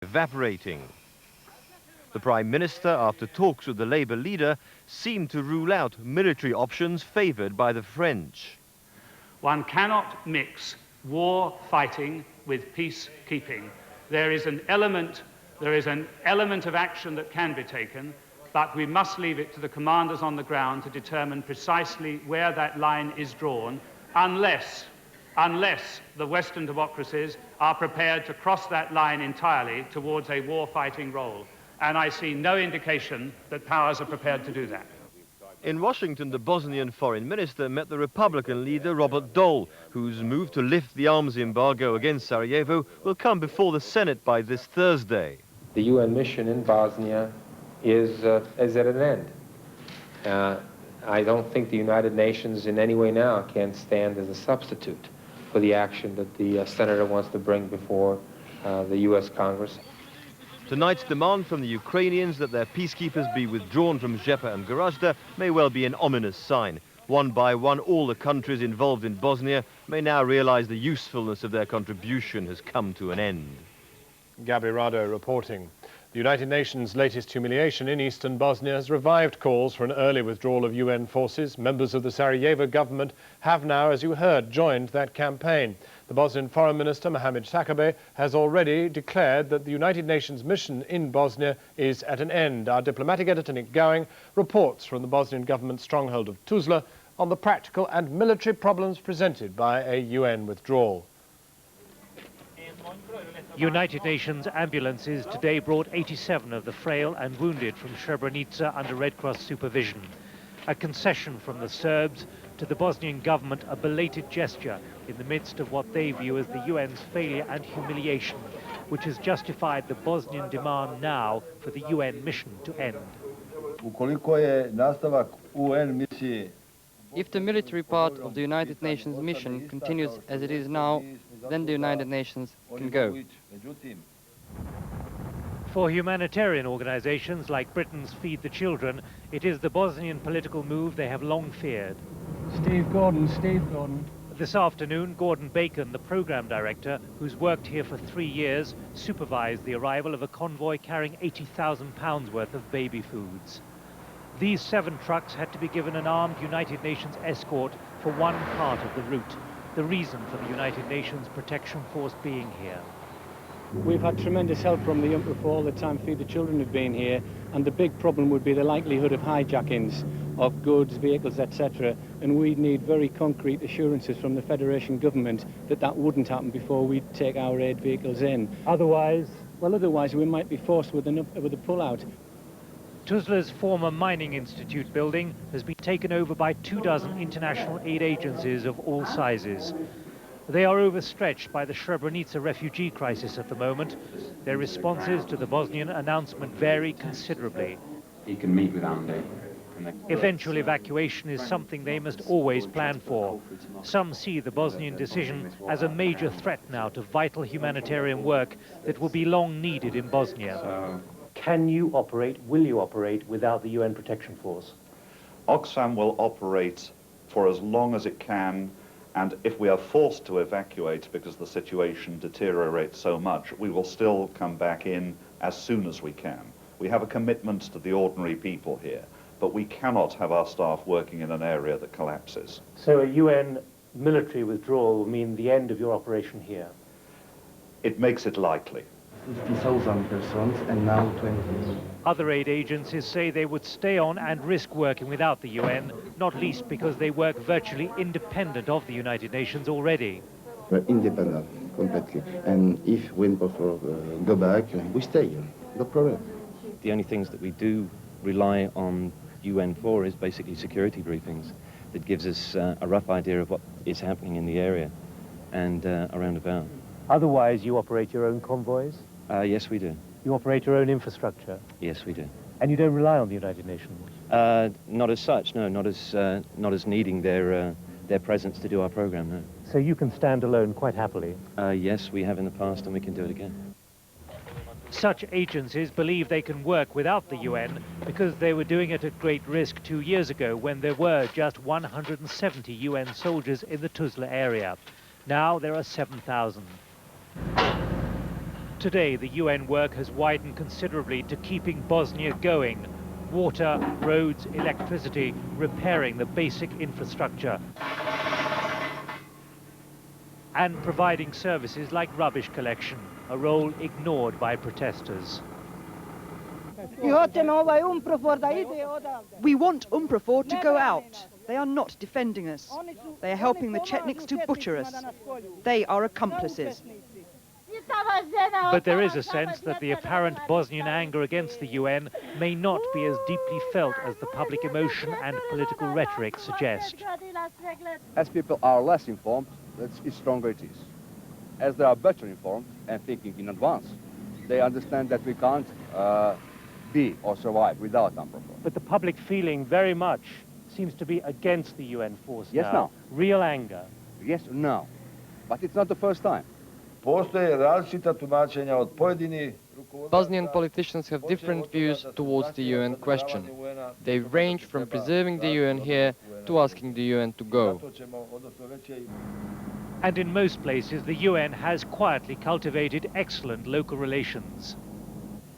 evaporating. The Prime Minister, after talks with the Labour leader, seemed to rule out military options favoured by the French. One cannot mix war fighting with peacekeeping. There is an element of action that can be taken, but we must leave it to the commanders on the ground to determine precisely where that line is drawn, unless the Western democracies are prepared to cross that line entirely towards a war-fighting role. And I see no indication that powers are prepared to do that. In Washington, the Bosnian foreign minister met the Republican leader Robert Dole, whose move to lift the arms embargo against Sarajevo will come before the Senate by this Thursday. The UN mission in Bosnia is at an end. I don't think the United Nations in any way now can stand as a substitute for the action that the senator wants to bring before the U.S. Congress. Tonight's demand from the Ukrainians that their peacekeepers be withdrawn from Zepa and Gorazda may well be an ominous sign. One by one, all the countries involved in Bosnia may now realize the usefulness of their contribution has come to an end. Gabby Rado reporting. The United Nations' latest humiliation in eastern Bosnia has revived calls for an early withdrawal of UN forces. Members of the Sarajevo government have now, as you heard, joined that campaign. The Bosnian Foreign Minister, Mohamed Shakabe, has already declared that the United Nations mission in Bosnia is at an end. Our diplomatic editor, Nick Gowing, reports from the Bosnian government stronghold of Tuzla on the practical and military problems presented by a UN withdrawal. United Nations ambulances today brought 87 of the frail and wounded from Srebrenica under Red Cross supervision. A concession from the Serbs to the Bosnian government, a belated gesture in the midst of what they view as the UN's failure and humiliation, which has justified the Bosnian demand now for the UN mission to end. If the military part of the United Nations mission continues as it is now, then the United Nations can go. For humanitarian organizations like Britain's Feed the Children, it is the Bosnian political move they have long feared. Steve Gordon. This afternoon, Gordon Bacon, the program director, who's worked here for 3 years, supervised the arrival of a convoy carrying £80,000 worth of baby foods. These 7 trucks had to be given an armed United Nations escort for one part of the route, the reason for the United Nations Protection Force being here. We've had tremendous help from the UNRWA for all the time Feed the Children have been here, and the big problem would be the likelihood of hijackings of goods, vehicles, etc. And we'd need very concrete assurances from the Federation government that that wouldn't happen before we take our aid vehicles in. Otherwise we might be forced with a pull-out. Tuzla's former mining institute building has been taken over by 24 international aid agencies of all sizes. They are overstretched by the Srebrenica refugee crisis at the moment. Their responses to the Bosnian announcement vary considerably. He can meet with Andy. Eventual evacuation is something they must always plan for. Some see the Bosnian decision as a major threat now to vital humanitarian work that will be long needed in Bosnia. Can you operate, will you operate without the UN Protection Force? Oxfam will operate for as long as it can, and if we are forced to evacuate because the situation deteriorates so much, we will still come back in as soon as we can. We have a commitment to the ordinary people here, but we cannot have our staff working in an area that collapses. So a UN military withdrawal will mean the end of your operation here? It makes it likely. 50,000 persons and now 20. Other aid agencies say they would stay on and risk working without the UN, not least because they work virtually independent of the United Nations already. We're independent completely, and if we go back, we stay, no problem. The only things that we do rely on UN for is basically security briefings that gives us a rough idea of what is happening in the area and around about. Otherwise you operate your own convoys? Yes, we do. You operate your own infrastructure? Yes, we do. And you don't rely on the United Nations? Not as such, no. Not as needing their presence to do our program, no. So you can stand alone quite happily? Yes, we have in the past, and we can do it again. Such agencies believe they can work without the UN because they were doing it at great risk 2 years ago when there were just 170 UN soldiers in the Tuzla area. Now there are 7,000. Today, the UN work has widened considerably to keeping Bosnia going. Water, roads, electricity, repairing the basic infrastructure, and providing services like rubbish collection, a role ignored by protesters. We want UNPROFOR to go out. They are not defending us. They are helping the Chetniks to butcher us. They are accomplices. But there is a sense that the apparent Bosnian anger against the UN may not be as deeply felt as the public emotion and political rhetoric suggest. As people are less informed, it's stronger it is. As they are better informed and thinking in advance, they understand that we can't be or survive without UNPROFOR. But the public feeling very much seems to be against the UN force Yes, now. no. Real anger. Yes, no. But it's not the first time. Bosnian politicians have different views towards the UN question. They range from preserving the UN here to asking the UN to go. And in most places, the UN has quietly cultivated excellent local relations.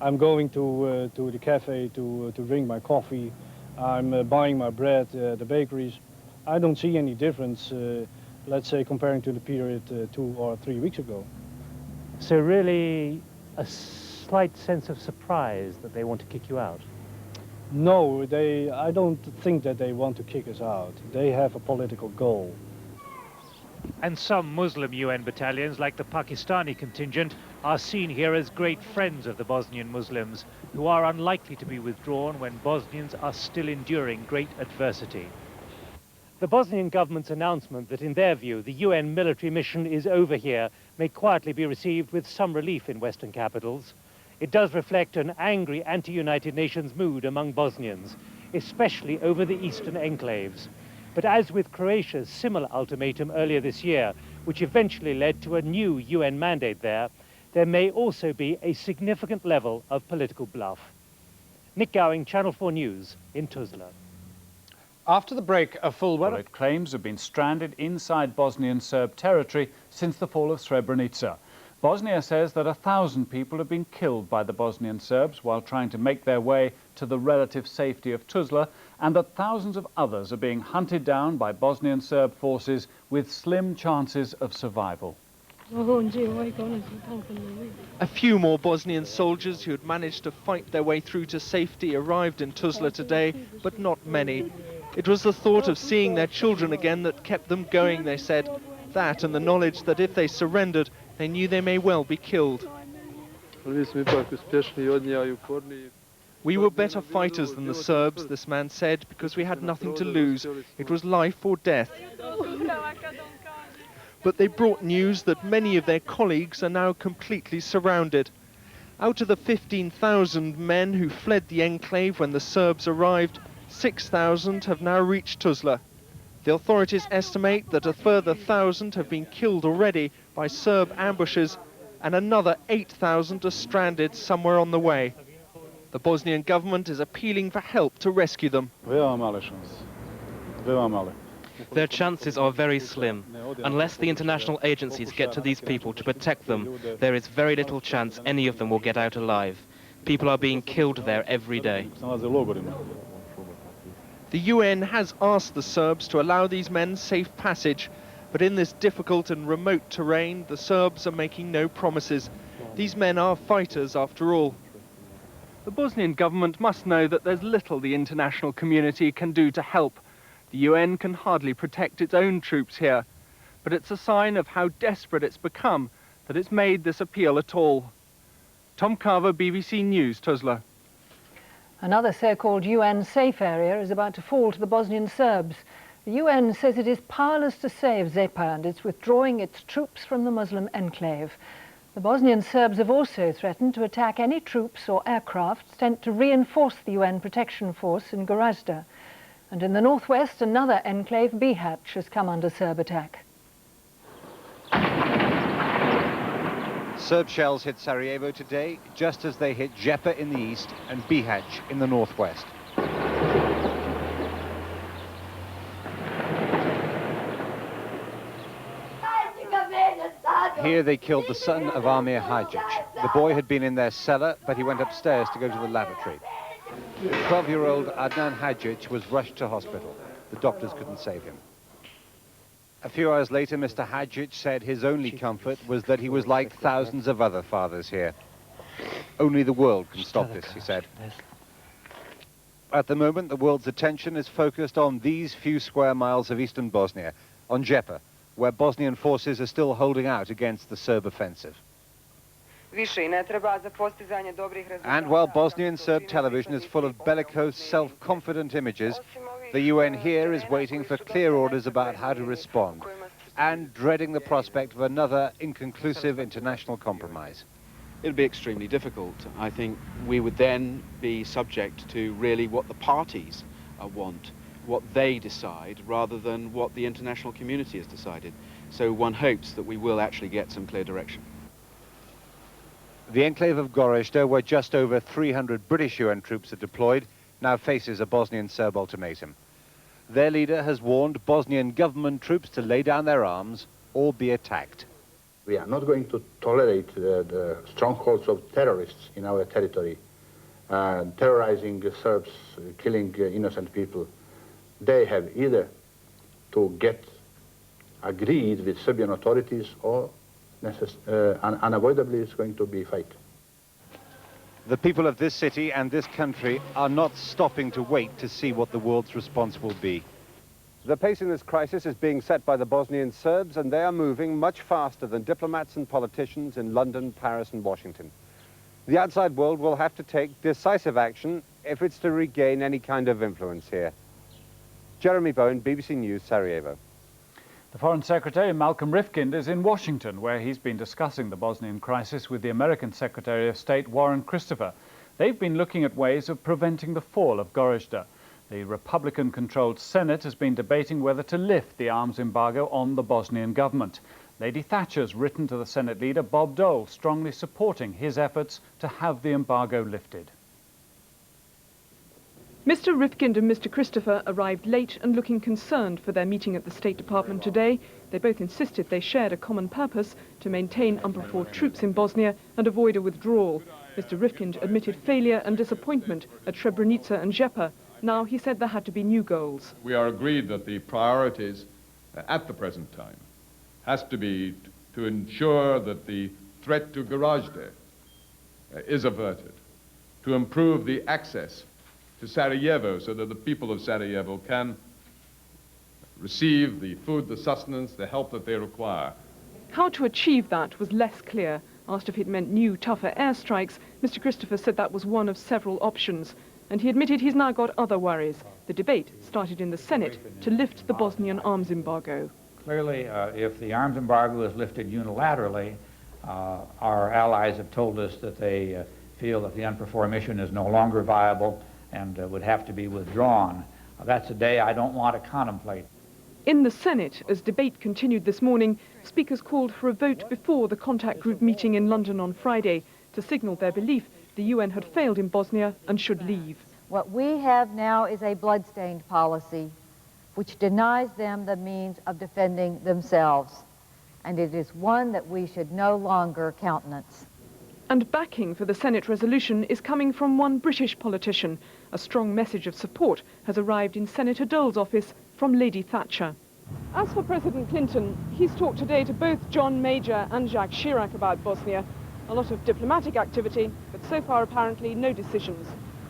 I'm going to the cafe to drink my coffee. I'm buying my bread at the bakeries. I don't see any difference, let's say, comparing to the period 2 or 3 weeks ago. So really a slight sense of surprise that they want to kick you out? No, I don't think that they want to kick us out. They have a political goal. And some Muslim UN battalions, like the Pakistani contingent, are seen here as great friends of the Bosnian Muslims, who are unlikely to be withdrawn when Bosnians are still enduring great adversity. The Bosnian government's announcement that, in their view, the UN military mission is over here may quietly be received with some relief in Western capitals. It does reflect an angry anti-United Nations mood among Bosnians, especially over the eastern enclaves. But as with Croatia's similar ultimatum earlier this year, which eventually led to a new UN mandate there may also be a significant level of political bluff. Nick Gowing, Channel 4 News in Tuzla. After the break, a full weather. It claims have been stranded inside Bosnian Serb territory since the fall of Srebrenica. Bosnia says that 1,000 people have been killed by the Bosnian Serbs while trying to make their way to the relative safety of Tuzla, and that thousands of others are being hunted down by Bosnian Serb forces with slim chances of survival. A few more Bosnian soldiers who had managed to fight their way through to safety arrived in Tuzla today, but not many. It was the thought of seeing their children again that kept them going, they said. That and the knowledge that if they surrendered, they knew they may well be killed. We were better fighters than the Serbs, this man said, because we had nothing to lose. It was life or death. But they brought news that many of their colleagues are now completely surrounded. Out of the 15,000 men who fled the enclave when the Serbs arrived, 6,000 have now reached Tuzla. The authorities estimate that a further 1,000 have been killed already by Serb ambushes, and another 8,000 are stranded somewhere on the way. The Bosnian government is appealing for help to rescue them. Their chances are very slim. Unless the international agencies get to these people to protect them, there is very little chance any of them will get out alive. People are being killed there every day. The UN has asked the Serbs to allow these men safe passage, but in this difficult and remote terrain, the Serbs are making no promises. These men are fighters after all. The Bosnian government must know that there's little the international community can do to help. The UN can hardly protect its own troops here, but it's a sign of how desperate it's become that it's made this appeal at all. Tom Carver, BBC News, Tuzla. Another so-called UN safe area is about to fall to the Bosnian Serbs. The UN says it is powerless to save Zepa and it's withdrawing its troops from the Muslim enclave. The Bosnian Serbs have also threatened to attack any troops or aircraft sent to reinforce the UN protection force in Gorazda. And in the northwest, another enclave, Bihać, has come under Serb attack. Serb shells hit Sarajevo today, just as they hit Zepa in the east and Bihać in the northwest. Here they killed the son of Amir Hadjic. The boy had been in their cellar, but he went upstairs to go to the lavatory. 12-year-old Adnan Hadjic was rushed to hospital. The doctors couldn't save him. A few hours later, Mr. Hadjic said his only comfort was that he was like thousands of other fathers here. Only the world can stop this, he said. At the moment, the world's attention is focused on these few square miles of eastern Bosnia, on Zepa, where Bosnian forces are still holding out against the Serb offensive. And while Bosnian Serb television is full of bellicose, self-confident images, the UN here is waiting for clear orders about how to respond, and dreading the prospect of another inconclusive international compromise. It'll be extremely difficult. I think we would then be subject to really what the parties want, what they decide, rather than what the international community has decided. So one hopes that we will actually get some clear direction. The enclave of Gorazde, where just over 300 British UN troops are deployed, now faces a Bosnian Serb ultimatum. Their leader has warned Bosnian government troops to lay down their arms or be attacked. We are not going to tolerate the strongholds of terrorists in our territory, terrorizing Serbs, killing innocent people. They have either to get agreed with Serbian authorities or unavoidably it's going to be a fight. The people of this city and this country are not stopping to wait to see what the world's response will be. The pace in this crisis is being set by the Bosnian Serbs, and they are moving much faster than diplomats and politicians in London, Paris and Washington. The outside world will have to take decisive action if it's to regain any kind of influence here. Jeremy Bowen, BBC News, Sarajevo. The Foreign Secretary, Malcolm Rifkind, is in Washington, where he's been discussing the Bosnian crisis with the American Secretary of State, Warren Christopher. They've been looking at ways of preventing the fall of Gorazde. The Republican-controlled Senate has been debating whether to lift the arms embargo on the Bosnian government. Lady Thatcher's written to the Senate leader, Bob Dole, strongly supporting his efforts to have the embargo lifted. Mr. Rifkind and Mr. Christopher arrived late and looking concerned for their meeting at the State Department today. They both insisted they shared a common purpose to maintain UNPROFOR troops in Bosnia and avoid a withdrawal. Mr. Rifkind admitted failure and disappointment at Srebrenica and Zepa. Now he said there had to be new goals. We are agreed that the priorities at the present time has to be to ensure that the threat to Gorazde is averted, to improve the access to Sarajevo so that the people of Sarajevo can receive the food, the sustenance, the help that they require. How to achieve that was less clear. Asked if it meant new, tougher airstrikes, Mr. Christopher said that was one of several options. And he admitted he's now got other worries. The debate started in the Senate to lift the Bosnian arms embargo. Clearly, if the arms embargo is lifted unilaterally, our allies have told us that they feel that the UNPROFOR mission is no longer viable and would have to be withdrawn. That's a day I don't want to contemplate. In the Senate, as debate continued this morning, speakers called for a vote before the contact group meeting in London on Friday to signal their belief the UN had failed in Bosnia and should leave. What we have now is a bloodstained policy which denies them the means of defending themselves, and it is one that we should no longer countenance. And backing for the Senate resolution is coming from one British politician. A strong message of support has arrived in Senator Dole's office from Lady Thatcher. As for President Clinton, he's talked today to both John Major and Jacques Chirac about Bosnia. A lot of diplomatic activity, but so far apparently no decisions.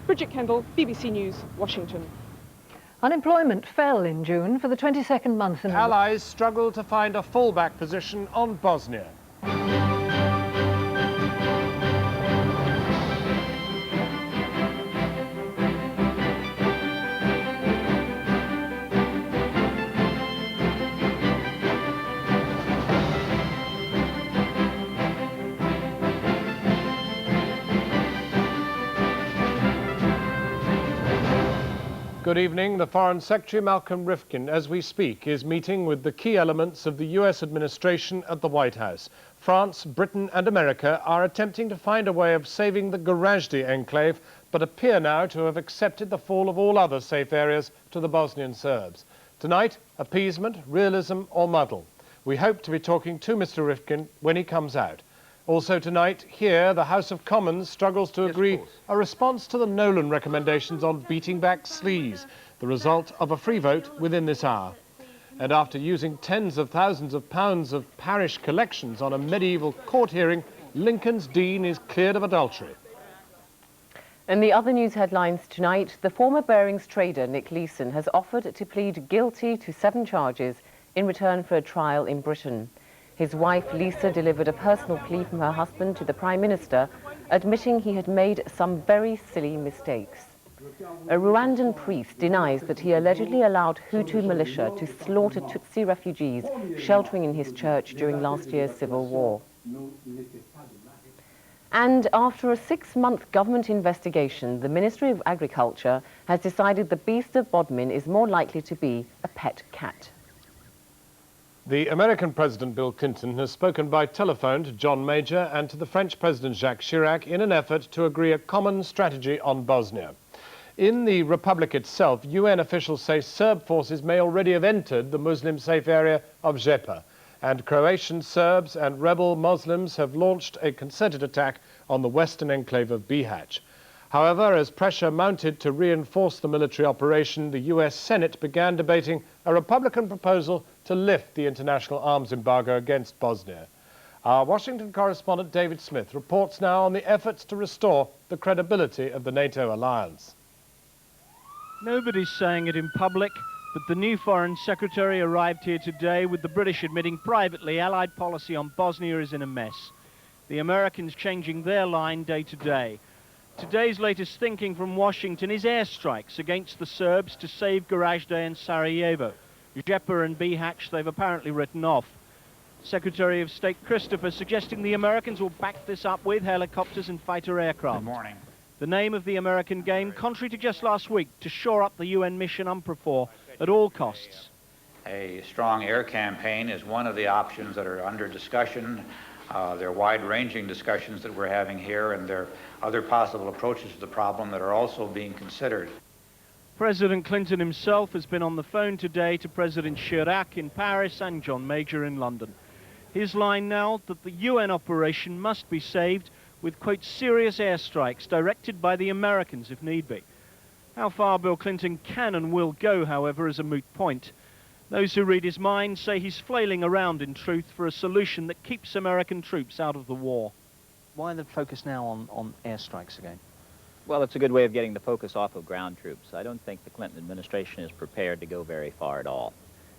Bridget Kendall, BBC News, Washington. Unemployment fell in June for the 22nd month in a row. Allies struggle to find a fallback position on Bosnia. Good evening. The Foreign Secretary, Malcolm Rifkind, as we speak, is meeting with the key elements of the US administration at the White House. France, Britain and America are attempting to find a way of saving the Gorazde enclave, but appear now to have accepted the fall of all other safe areas to the Bosnian Serbs. Tonight, appeasement, realism or muddle. We hope to be talking to Mr. Rifkin when he comes out. Also tonight, here, the House of Commons struggles to agree a response to the Nolan recommendations on beating back sleaze, the result of a free vote within this hour. And after using tens of thousands of pounds of parish collections on a medieval court hearing, Lincoln's dean is cleared of adultery. In the other news headlines tonight, the former Bearings trader Nick Leeson has offered to plead guilty to 7 charges in return for a trial in Britain. His wife, Lisa, delivered a personal plea from her husband to the Prime Minister, admitting he had made some very silly mistakes. A Rwandan priest denies that he allegedly allowed Hutu militia to slaughter Tutsi refugees sheltering in his church during last year's civil war. And after a 6-month government investigation, the Ministry of Agriculture has decided the beast of Bodmin is more likely to be a pet cat. The American President Bill Clinton has spoken by telephone to John Major and to the French President Jacques Chirac in an effort to agree a common strategy on Bosnia. In the Republic itself, UN officials say Serb forces may already have entered the Muslim-safe area of Zepa, and Croatian Serbs and rebel Muslims have launched a concerted attack on the western enclave of Bihać. However, as pressure mounted to reinforce the military operation, the US Senate began debating a Republican proposal to lift the international arms embargo against Bosnia. Our Washington correspondent David Smith reports now on the efforts to restore the credibility of the NATO alliance. Nobody's saying it in public, but the new Foreign Secretary arrived here today with the British admitting privately Allied policy on Bosnia is in a mess. The Americans changing their line day to day. Today's latest thinking from Washington is airstrikes against the Serbs to save Gorazde and Sarajevo. Zepa and Bihać they've apparently written off. Secretary of State Christopher suggesting the Americans will back this up with helicopters and fighter aircraft. Good morning. The name of the American game, contrary to just last week, to shore up the UN mission UNPROFOR at all costs. A strong air campaign is one of the options that are under discussion. There are wide-ranging discussions that we're having here, and there are other possible approaches to the problem that are also being considered. President Clinton himself has been on the phone today to President Chirac in Paris and John Major in London. His line now that the UN operation must be saved with, quote, serious airstrikes directed by the Americans if need be. How far Bill Clinton can and will go, however, is a moot point. Those who read his mind say he's flailing around, in truth, for a solution that keeps American troops out of the war. Why the focus now on airstrikes again? Well, it's a good way of getting the focus off of ground troops. I don't think the Clinton administration is prepared to go very far at all.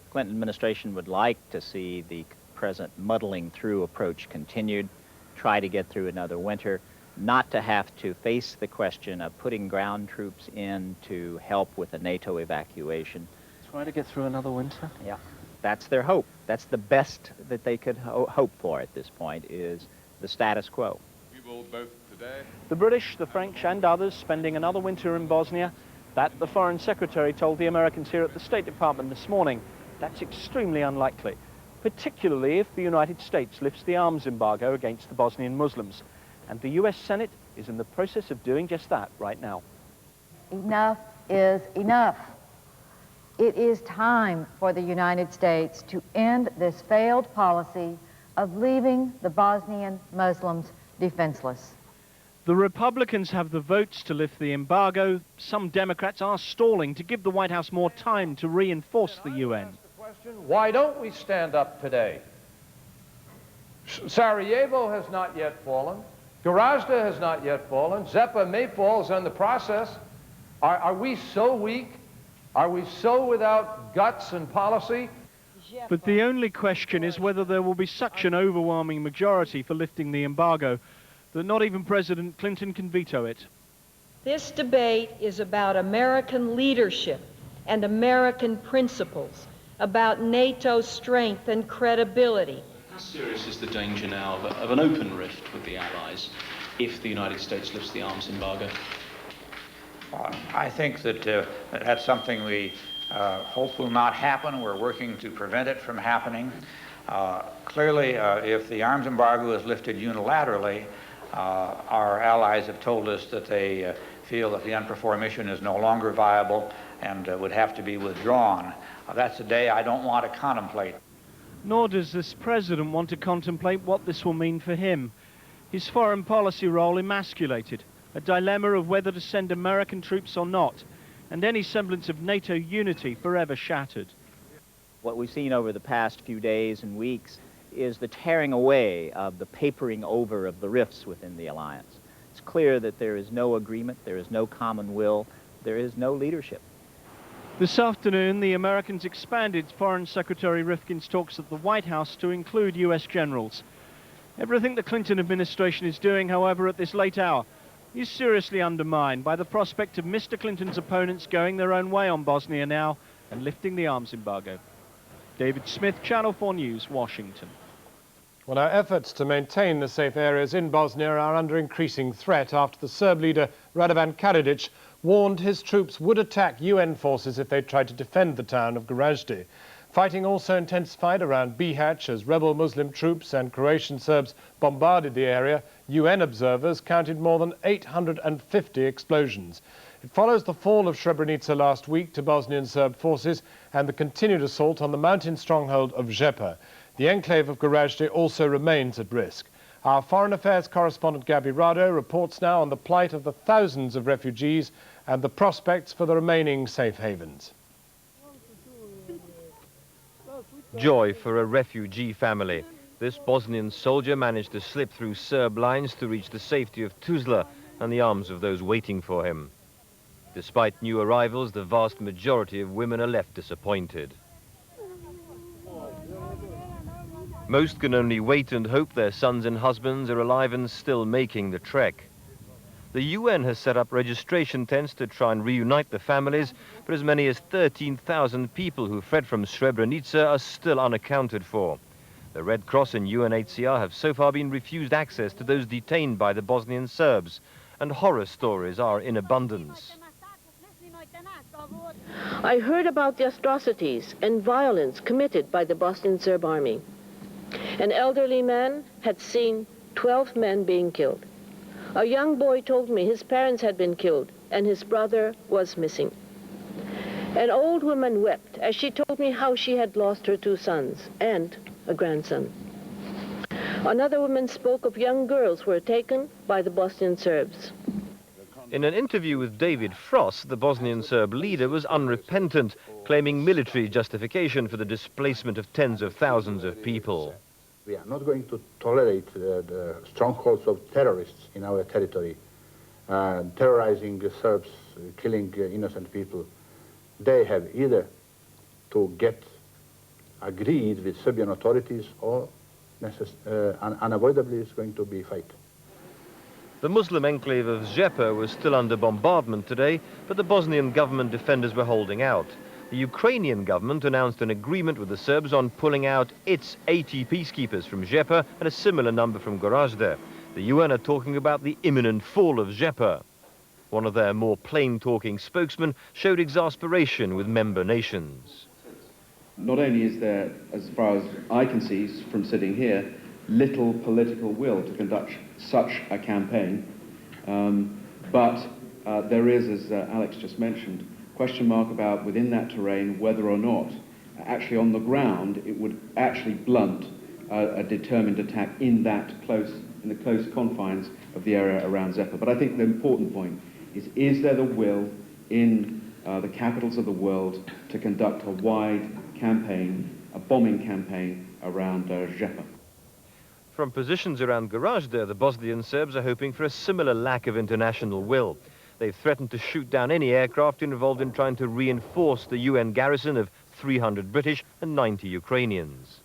The Clinton administration would like to see the present muddling through approach continued, try to get through another winter, not to have to face the question of putting ground troops in to help with a NATO evacuation. Try to get through another winter? Yeah, that's their hope. That's the best that they could hope for at this point, is the status quo. We will both today. The British, the French and others spending another winter in Bosnia. That, the Foreign Secretary told the Americans here at the State Department this morning. That's extremely unlikely, particularly if the United States lifts the arms embargo against the Bosnian Muslims. And the US Senate is in the process of doing just that right now. Enough is enough. It is time for the United States to end this failed policy of leaving the Bosnian Muslims defenseless. The Republicans have the votes to lift the embargo. Some Democrats are stalling to give the White House more time to reinforce the UN. Why don't we stand up today? Sarajevo has not yet fallen. Gorazde has not yet fallen. Zepa may fall, is in the process. Are we so weak? Are we so without guts and policy? But the only question is whether there will be such an overwhelming majority for lifting the embargo that not even President Clinton can veto it. This debate is about American leadership and American principles, about NATO's strength and credibility. How serious is the danger now of an open rift with the Allies if the United States lifts the arms embargo? I think that that's something we hope will not happen. We're working to prevent it from happening. Clearly, if the arms embargo is lifted unilaterally, our allies have told us that they feel that the UNPROFOR mission is no longer viable and would have to be withdrawn. That's a day I don't want to contemplate. Nor does this president want to contemplate what this will mean for him. His foreign policy role emasculated, a dilemma of whether to send American troops or not, and any semblance of NATO unity forever shattered. What we've seen over the past few days and weeks is the tearing away of the papering over of the rifts within the alliance. It's clear that there is no agreement, there is no common will, there is no leadership. This afternoon, the Americans expanded Foreign Secretary Rifkin's talks at the White House to include US generals. Everything the Clinton administration is doing, however, at this late hour, is seriously undermined by the prospect of Mr. Clinton's opponents going their own way on Bosnia now and lifting the arms embargo. David Smith, Channel 4 News, Washington. Well, our efforts to maintain the safe areas in Bosnia are under increasing threat after the Serb leader Radovan Karadzic warned his troops would attack UN forces if they tried to defend the town of Gorazde. Fighting also intensified around Bihać as rebel Muslim troops and Croatian Serbs bombarded the area. UN observers counted more than 850 explosions. It follows the fall of Srebrenica last week to Bosnian Serb forces and the continued assault on the mountain stronghold of Zepa. The enclave of Gorazde also remains at risk. Our Foreign Affairs correspondent Gabi Rado reports now on the plight of the thousands of refugees and the prospects for the remaining safe havens. Joy for a refugee family. This Bosnian soldier managed to slip through Serb lines to reach the safety of Tuzla and the arms of those waiting for him. Despite new arrivals, the vast majority of women are left disappointed. Most can only wait and hope their sons and husbands are alive and still making the trek. The UN has set up registration tents to try and reunite the families, but as many as 13,000 people who fled from Srebrenica are still unaccounted for. The Red Cross and UNHCR have so far been refused access to those detained by the Bosnian Serbs, and horror stories are in abundance. I heard about the atrocities and violence committed by the Bosnian Serb army. An elderly man had seen 12 men being killed. A young boy told me his parents had been killed and his brother was missing. An old woman wept as she told me how she had lost her 2 sons and a grandson. Another woman spoke of young girls who were taken by the Bosnian Serbs. In an interview with David Frost, the Bosnian Serb leader was unrepentant, claiming military justification for the displacement of tens of thousands of people. We are not going to tolerate the strongholds of terrorists in our territory, terrorizing the Serbs, killing innocent people. They have either to get agreed with Serbian authorities or unavoidably it's going to be fight. The Muslim enclave of Zepa was still under bombardment today, but the Bosnian government defenders were holding out. The Ukrainian government announced an agreement with the Serbs on pulling out its 80 peacekeepers from Zepa and a similar number from Gorazde. The UN are talking about the imminent fall of Zepa. One of their more plain-talking spokesmen showed exasperation with member nations. Not only is there, as far as I can see from sitting here, little political will to conduct such a campaign, but there is, as Alex just mentioned, question mark about within that terrain whether or not actually on the ground it would actually blunt a determined attack in the close confines of the area around Zepa. But I think the important point is there the will in the capitals of the world to conduct a wide campaign, a bombing campaign around Zepa? From positions around Gorazde, the Bosnian Serbs are hoping for a similar lack of international will. They've threatened to shoot down any aircraft involved in trying to reinforce the UN garrison of 300 British and 90 Ukrainians.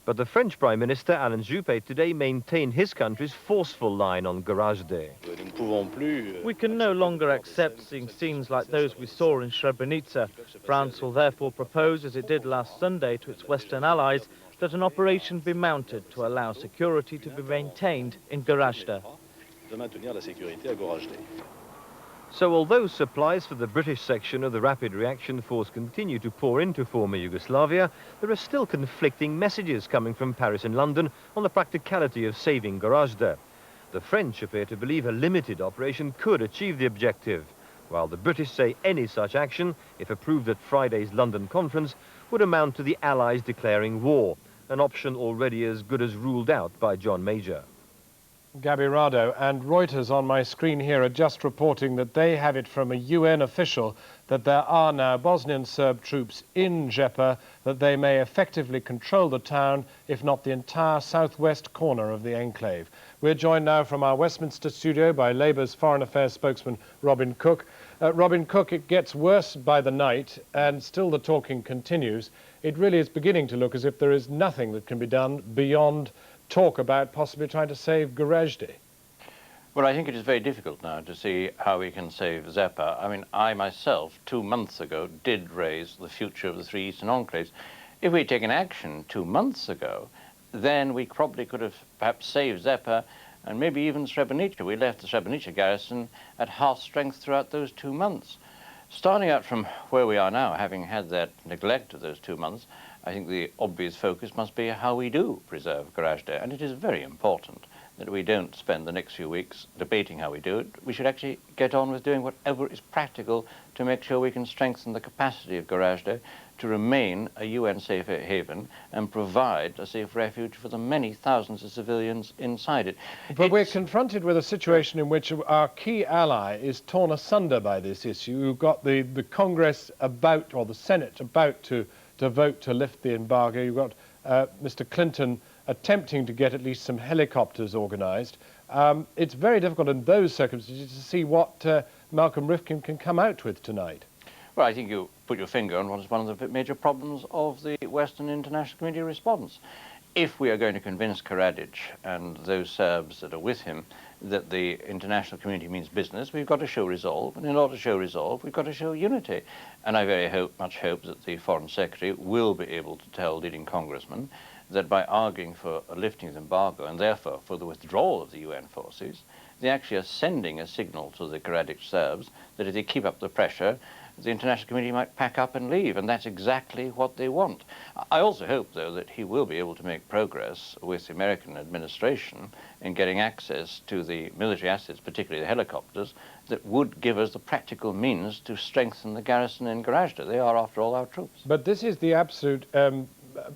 But the French Prime Minister, Alain Juppé, today maintained his country's forceful line on Gorazde. We can no longer accept seeing scenes like those we saw in Srebrenica. France will therefore propose, as it did last Sunday to its Western allies, that an operation be mounted to allow security to be maintained in Gorazde. So although supplies for the British section of the Rapid Reaction Force continue to pour into former Yugoslavia, there are still conflicting messages coming from Paris and London on the practicality of saving Gorazde. The French appear to believe a limited operation could achieve the objective, while the British say any such action, if approved at Friday's London conference, would amount to the Allies declaring war, an option already as good as ruled out by John Major. Gabby Rado, and Reuters on my screen here are just reporting that they have it from a UN official that there are now Bosnian Serb troops in Zepa, that they may effectively control the town, if not the entire southwest corner of the enclave. We're joined now from our Westminster studio by Labour's Foreign Affairs spokesman Robin Cook. Robin Cook, it gets worse by the night and still the talking continues. It really is beginning to look as if there is nothing that can be done beyond talk about possibly trying to save Gorazde. Well, I think it is very difficult now to see how we can save Zepa. I mean, I myself, 2 months ago, did raise the future of the three eastern enclaves. If we'd taken action 2 months ago, then we probably could have perhaps saved Zepa and maybe even Srebrenica. We left the Srebrenica garrison at half strength throughout those 2 months. Starting out from where we are now, having had that neglect of those 2 months, I think the obvious focus must be how we do preserve Gorazde, and it is very important that we don't spend the next few weeks debating how we do it. We should actually get on with doing whatever is practical to make sure we can strengthen the capacity of Gorazde to remain a UN safe haven and provide a safe refuge for the many thousands of civilians inside it. But we're confronted with a situation in which our key ally is torn asunder by this issue. You've got the Congress about, or the Senate about to vote to lift the embargo. You've got Mr. Clinton attempting to get at least some helicopters organised. It's very difficult in those circumstances to see what Malcolm Rifkin can come out with tonight. Well, I think you put your finger on what is one of the major problems of the Western international community response. If we are going to convince Karadzic and those Serbs that are with him that the international community means business, we've got to show resolve, and in order to show resolve, we've got to show unity. And I very much hope that the Foreign Secretary will be able to tell leading congressmen that by arguing for a lifting of the embargo and therefore for the withdrawal of the UN forces, they actually are sending a signal to the Karadzic Serbs that if they keep up the pressure, the international community might pack up and leave, and that's exactly what they want. I also hope, though, that he will be able to make progress with the American administration in getting access to the military assets, particularly the helicopters, that would give us the practical means to strengthen the garrison in Gorazde. They are, after all, our troops. But this is the absolute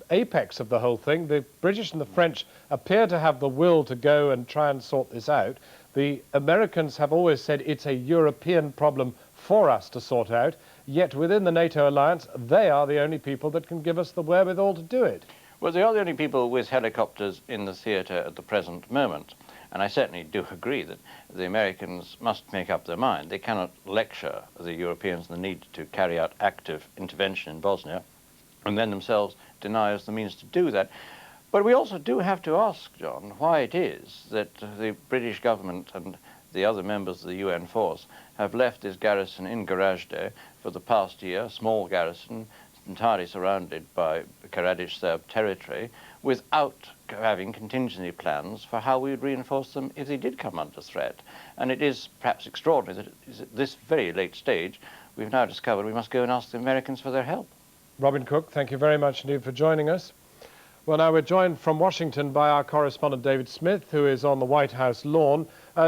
apex of the whole thing. The British and the French appear to have the will to go and try and sort this out. The Americans have always said it's a European problem for us to sort out, yet within the NATO alliance, they are the only people that can give us the wherewithal to do it. Well, they are the only people with helicopters in the theatre at the present moment. And I certainly do agree that the Americans must make up their mind. They cannot lecture the Europeans on the need to carry out active intervention in Bosnia and then themselves deny us the means to do that. But we also do have to ask, John, why it is that the British government and the other members of the UN force have left this garrison in Gorazde for the past year, a small garrison entirely surrounded by Karadzic Serb territory, without having contingency plans for how we would reinforce them if they did come under threat. And it is perhaps extraordinary that at this very late stage we've now discovered we must go and ask the Americans for their help. Robin Cook, thank you very much indeed for joining us. Well, now we're joined from Washington by our correspondent David Smith, who is on the White House lawn.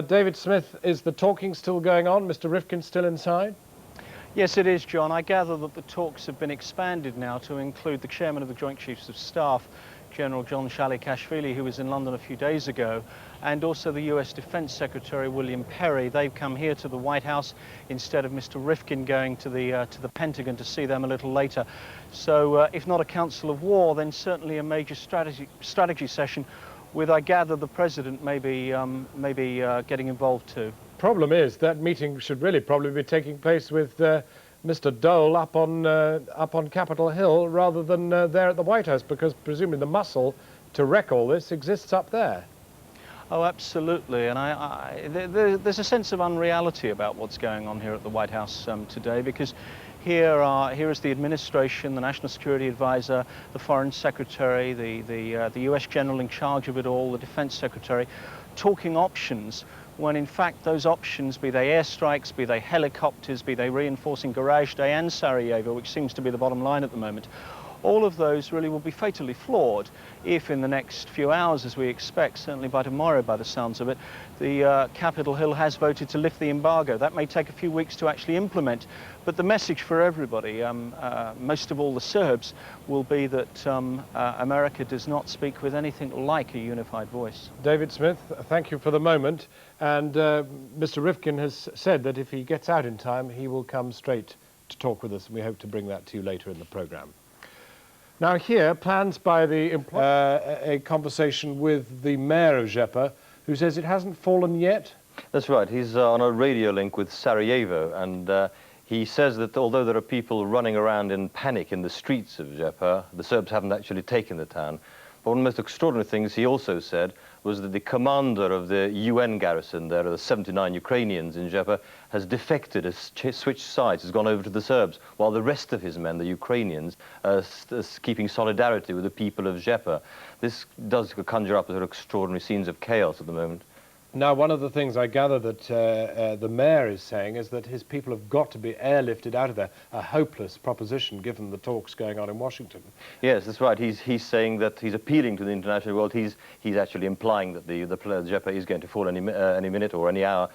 David Smith, is the talking still going on? Mr. Rifkin still inside? Yes, it is, John. I gather that the talks have been expanded now to include the chairman of the Joint Chiefs of Staff, General John Shalikashvili, who was in London a few days ago, and also the US Defense Secretary William Perry. They've come here to the White House instead of Mr. Rifkin going to the Pentagon to see them a little later. So if not a Council of War, then certainly a major strategy session with, I gather, the President maybe getting involved too. Problem is that meeting should really probably be taking place with Mr. Dole up on Capitol Hill rather than there at the White House, because presumably the muscle to wreck all this exists up there. Oh, absolutely, and there's a sense of unreality about what's going on here at the White House today, because here is the administration, the National Security Advisor, the Foreign Secretary, the US General in charge of it all, the Defense Secretary, talking options, when in fact those options, be they airstrikes, be they helicopters, be they reinforcing Gorazde and Sarajevo, which seems to be the bottom line at the moment, all of those really will be fatally flawed if in the next few hours, as we expect, certainly by tomorrow by the sounds of it, the Capitol Hill has voted to lift the embargo. That may take a few weeks to actually implement, but the message for everybody, most of all the Serbs, will be that America does not speak with anything like a unified voice. David Smith, thank you for the moment. And Mr. Rifkin has said that if he gets out in time, he will come straight to talk with us, and we hope to bring that to you later in the programme. Now here, plans by the a conversation with the mayor of Zepa, who says it hasn't fallen yet. That's right. He's on a radio link with Sarajevo, and he says that although there are people running around in panic in the streets of Zepa, the Serbs haven't actually taken the town. But one of the most extraordinary things he also said was that the commander of the UN garrison there, of the 79 Ukrainians in Zepa, has defected, has switched sides, has gone over to the Serbs, while the rest of his men, the Ukrainians, are keeping solidarity with the people of Zepa. This does conjure up sort of extraordinary scenes of chaos at the moment. Now, one of the things I gather that the mayor is saying is that his people have got to be airlifted out of there, a hopeless proposition given the talks going on in Washington. Yes, that's right. He's saying that he's appealing to the international world. He's actually implying that the Zepa is going to fall any minute or any hour.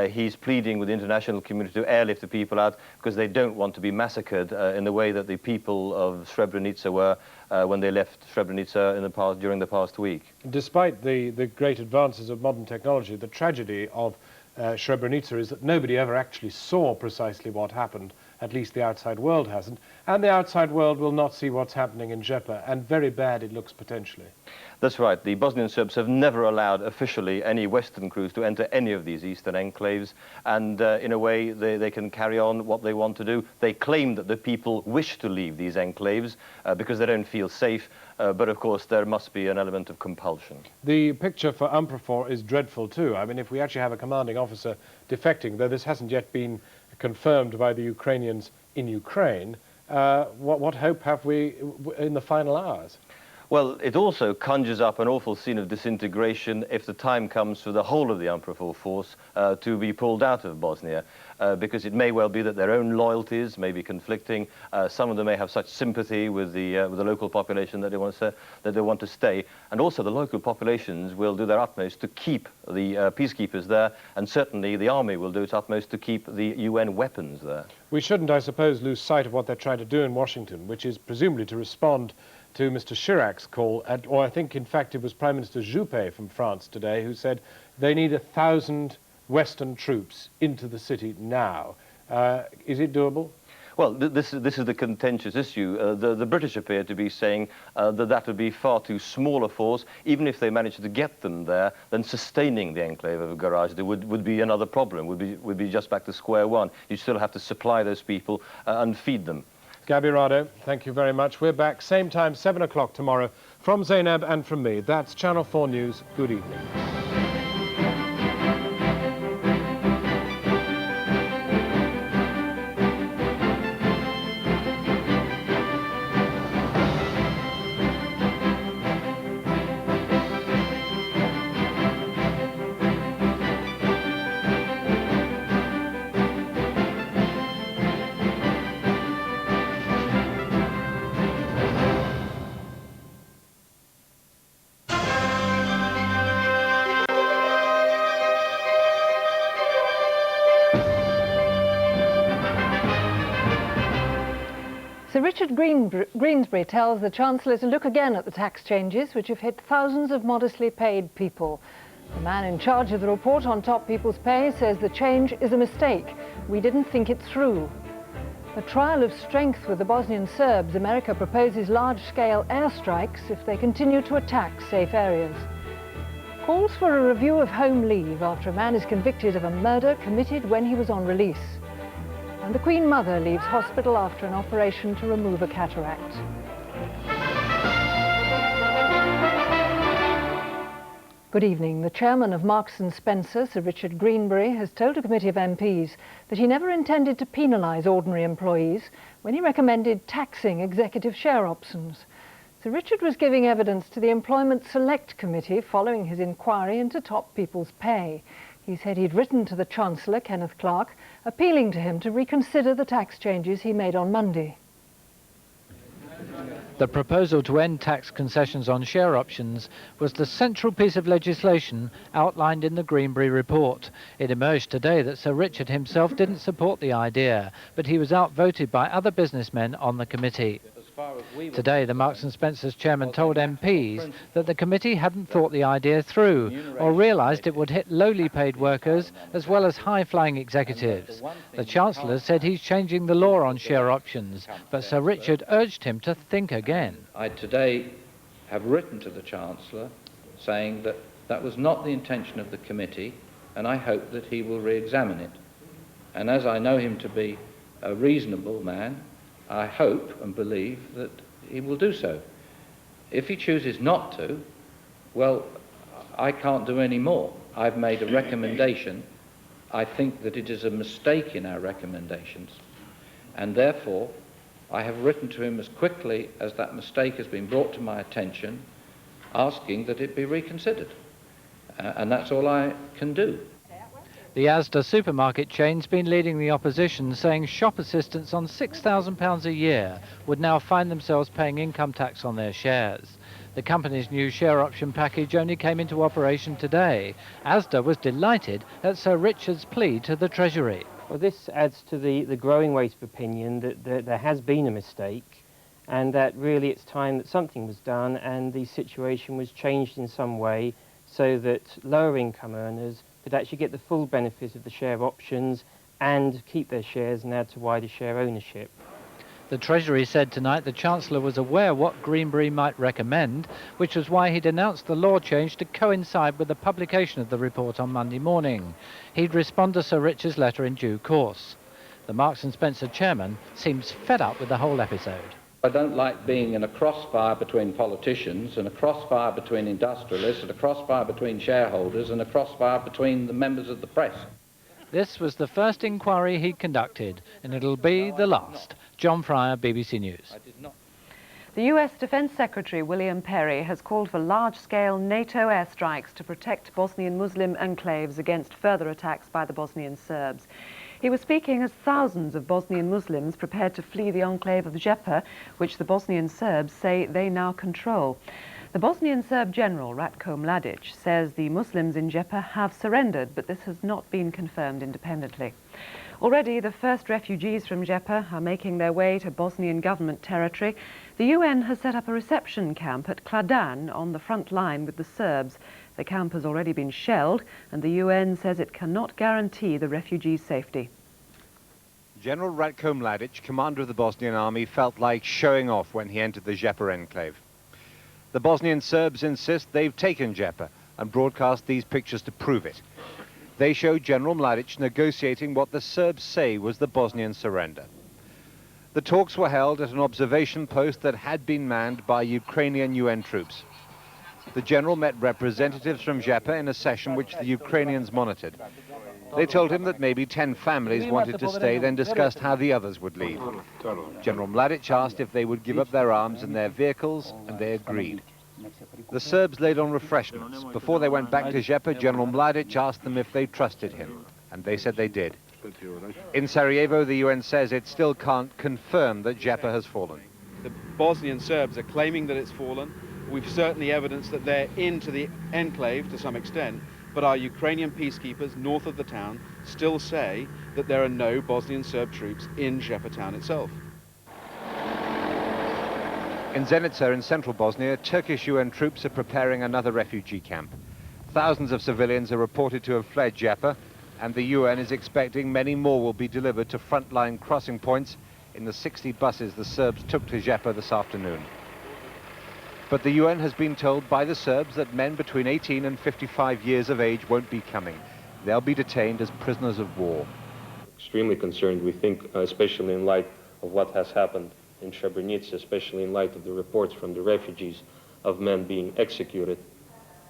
He's pleading with the international community to airlift the people out because they don't want to be massacred in the way that the people of Srebrenica were when they left Srebrenica during the past week. Despite the great advances of modern technology, the tragedy of Srebrenica is that nobody ever actually saw precisely what happened. At least the outside world hasn't. And the outside world will not see what's happening in Zepa, and very bad it looks potentially. That's right. The Bosnian Serbs have never allowed officially any Western crews to enter any of these eastern enclaves, and in a way they can carry on what they want to do. They claim that the people wish to leave these enclaves because they don't feel safe, but of course there must be an element of compulsion. The picture for UNPROFOR is dreadful too. I mean, if we actually have a commanding officer defecting, though this hasn't yet been confirmed by the Ukrainians in Ukraine, what hope have we in the final hours? Well, it also conjures up an awful scene of disintegration if the time comes for the whole of the UNPROFOR force to be pulled out of Bosnia, because it may well be that their own loyalties may be conflicting. Some of them may have such sympathy with the local population that they want to stay, and also the local populations will do their utmost to keep the peacekeepers there, and certainly the army will do its utmost to keep the UN weapons there. We shouldn't, I suppose, lose sight of what they're trying to do in Washington, which is presumably to respond to Mr. Chirac's call, or I think in fact it was Prime Minister Juppé from France today who said they need 1,000 Western troops into the city now. Is it doable? Well, this is the contentious issue. The British appear to be saying that would be far too small a force. Even if they managed to get them there, then sustaining the enclave of Gorazde would be another problem, would be just back to square one. You still have to supply those people and feed them. Gabi Rado, thank you very much. We're back same time, 7 o'clock tomorrow, from Zainab and from me. That's Channel 4 News. Good evening. Sir Richard Greensbury tells the Chancellor to look again at the tax changes which have hit thousands of modestly paid people. The man in charge of the report on top people's pay says the change is a mistake. We didn't think it through. A trial of strength with the Bosnian Serbs, America proposes large-scale airstrikes if they continue to attack safe areas. Calls for a review of home leave after a man is convicted of a murder committed when he was on release. And the Queen Mother leaves hospital after an operation to remove a cataract. Good evening. The chairman of Marks & Spencer, Sir Richard Greensbury, has told a committee of MPs that he never intended to penalise ordinary employees when he recommended taxing executive share options. Sir Richard was giving evidence to the Employment Select Committee following his inquiry into top people's pay. He said he'd written to the Chancellor, Kenneth Clarke, appealing to him to reconsider the tax changes he made on Monday. The proposal to end tax concessions on share options was the central piece of legislation outlined in the Greenbury report. It emerged today that Sir Richard himself didn't support the idea, but he was outvoted by other businessmen on the committee. Today, the Marks and Spencer's chairman told MPs that the committee hadn't thought the idea through or realised it would hit lowly paid workers as well as high-flying executives. The Chancellor said he's changing the law on share options, but Sir Richard urged him to think again. I today have written to the Chancellor saying that that was not the intention of the committee, and I hope that he will re-examine it. And as I know him to be a reasonable man, I hope and believe that he will do so. If he chooses not to, well, I can't do any more. I've made a recommendation. I think that it is a mistake in our recommendations, and therefore I have written to him as quickly as that mistake has been brought to my attention, asking that it be reconsidered. And that's all I can do. The Asda supermarket chain's been leading the opposition, saying shop assistants on £6,000 a year would now find themselves paying income tax on their shares. The company's new share option package only came into operation today. Asda was delighted at Sir Richard's plea to the Treasury. Well, this adds to the growing weight of opinion that there has been a mistake, and that really it's time that something was done and the situation was changed in some way so that lower income earners could actually get the full benefit of the share options and keep their shares and add to wider share ownership. The Treasury said tonight the Chancellor was aware what Greenbury might recommend, which was why he'd announced the law change to coincide with the publication of the report on Monday morning. He'd respond to Sir Richard's letter in due course. The Marks and Spencer chairman seems fed up with the whole episode. I don't like being in a crossfire between politicians and a crossfire between industrialists and a crossfire between shareholders and a crossfire between the members of the press. This was the first inquiry he conducted, and it'll be the last. John Fryer, BBC News. The US Defense Secretary William Perry has called for large-scale NATO airstrikes to protect Bosnian Muslim enclaves against further attacks by the Bosnian Serbs. He was speaking as thousands of Bosnian Muslims prepared to flee the enclave of Zepa, which the Bosnian Serbs say they now control. The Bosnian Serb general, Ratko Mladic, says the Muslims in Zepa have surrendered, but this has not been confirmed independently. Already, the first refugees from Zepa are making their way to Bosnian government territory. The UN has set up a reception camp at Kladan on the front line with the Serbs. The camp has already been shelled, and the UN says it cannot guarantee the refugees' safety. General Ratko Mladic, commander of the Bosnian army, felt like showing off when he entered the Zepa enclave. The Bosnian Serbs insist they've taken Zepa and broadcast these pictures to prove it. They show General Mladic negotiating what the Serbs say was the Bosnian surrender. The talks were held at an observation post that had been manned by Ukrainian UN troops. The general met representatives from Zepa in a session which the Ukrainians monitored. They told him that maybe 10 families wanted to stay, then discussed how the others would leave. General Mladic asked if they would give up their arms and their vehicles, and they agreed. The Serbs laid on refreshments. Before they went back to Zepa, General Mladic asked them if they trusted him, and they said they did. In Sarajevo, the UN says it still can't confirm that Zepa has fallen. The Bosnian Serbs are claiming that it's fallen. We've certainly evidence that they're into the enclave to some extent, but our Ukrainian peacekeepers north of the town still say that there are no Bosnian Serb troops in Zepa town itself. In Zenica in central Bosnia, Turkish UN troops are preparing another refugee camp. Thousands of civilians are reported to have fled Zepa, and the UN is expecting many more will be delivered to frontline crossing points in the 60 buses the Serbs took to Zepa this afternoon. But the UN has been told by the Serbs that men between 18 and 55 years of age won't be coming. They'll be detained as prisoners of war. Extremely concerned, we think, especially in light of what has happened in Srebrenica, especially in light of the reports from the refugees of men being executed.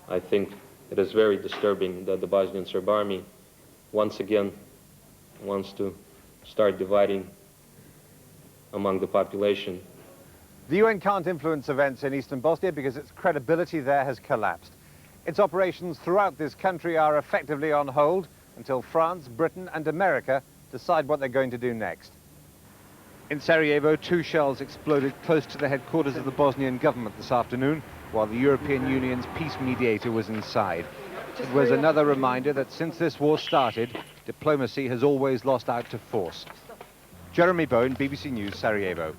I think it is very disturbing that the Bosnian Serb army once again wants to start dividing among the population. The UN can't influence events in eastern Bosnia because its credibility there has collapsed. Its operations throughout this country are effectively on hold until France, Britain and America decide what they're going to do next. In Sarajevo, 2 shells exploded close to the headquarters of the Bosnian government this afternoon, while the European Union's peace mediator was inside. It was another reminder that since this war started, diplomacy has always lost out to force. Jeremy Bowen, BBC News, Sarajevo.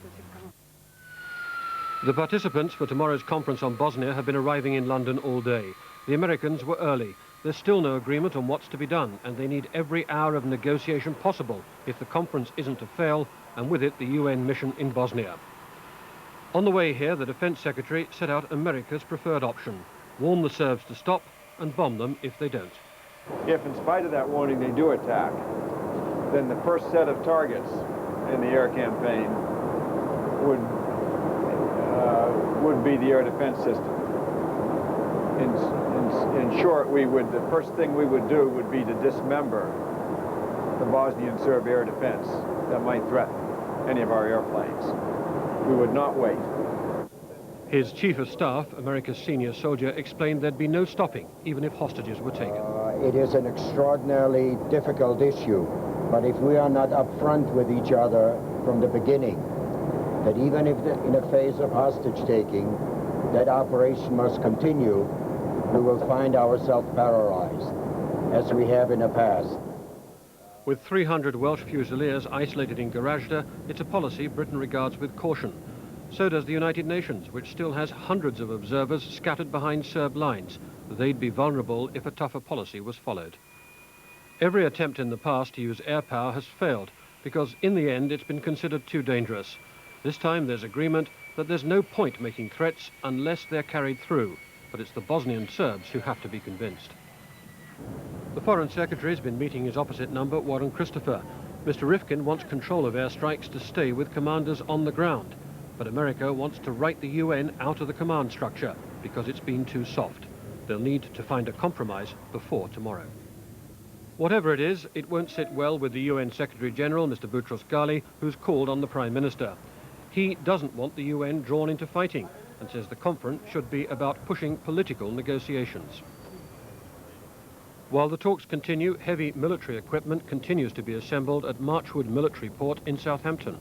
The participants for tomorrow's conference on Bosnia have been arriving in London all day. The Americans were early. There's still no agreement on what's to be done, and they need every hour of negotiation possible if the conference isn't to fail, and with it the UN mission in Bosnia. On the way here, the Defence Secretary set out America's preferred option: warn the Serbs to stop and bomb them if they don't. If, in spite of that warning, they do attack, then the first set of targets in the air campaign would be the air defense system. In short, the first thing we would do would be to dismember the Bosnian Serb air defense that might threaten any of our airplanes. We would not wait. His Chief of Staff, America's senior soldier, explained there'd be no stopping, even if hostages were taken. It is an extraordinarily difficult issue, but if we are not upfront with each other from the beginning, that even if in a phase of hostage-taking, that operation must continue, we will find ourselves paralyzed, as we have in the past. With 300 Welsh Fusiliers isolated in Gorazde, it's a policy Britain regards with caution. So does the United Nations, which still has hundreds of observers scattered behind Serb lines. They'd be vulnerable if a tougher policy was followed. Every attempt in the past to use air power has failed, because in the end it's been considered too dangerous. This time there's agreement that there's no point making threats unless they're carried through, but it's the Bosnian Serbs who have to be convinced. The Foreign Secretary's been meeting his opposite number, Warren Christopher. Mr. Rifkin wants control of airstrikes to stay with commanders on the ground, but America wants to write the UN out of the command structure because it's been too soft. They'll need to find a compromise before tomorrow. Whatever it is, it won't sit well with the UN Secretary-General, Mr. Boutros Ghali, who's called on the Prime Minister. He doesn't want the UN drawn into fighting and says the conference should be about pushing political negotiations. While the talks continue, heavy military equipment continues to be assembled at Marchwood Military Port in Southampton.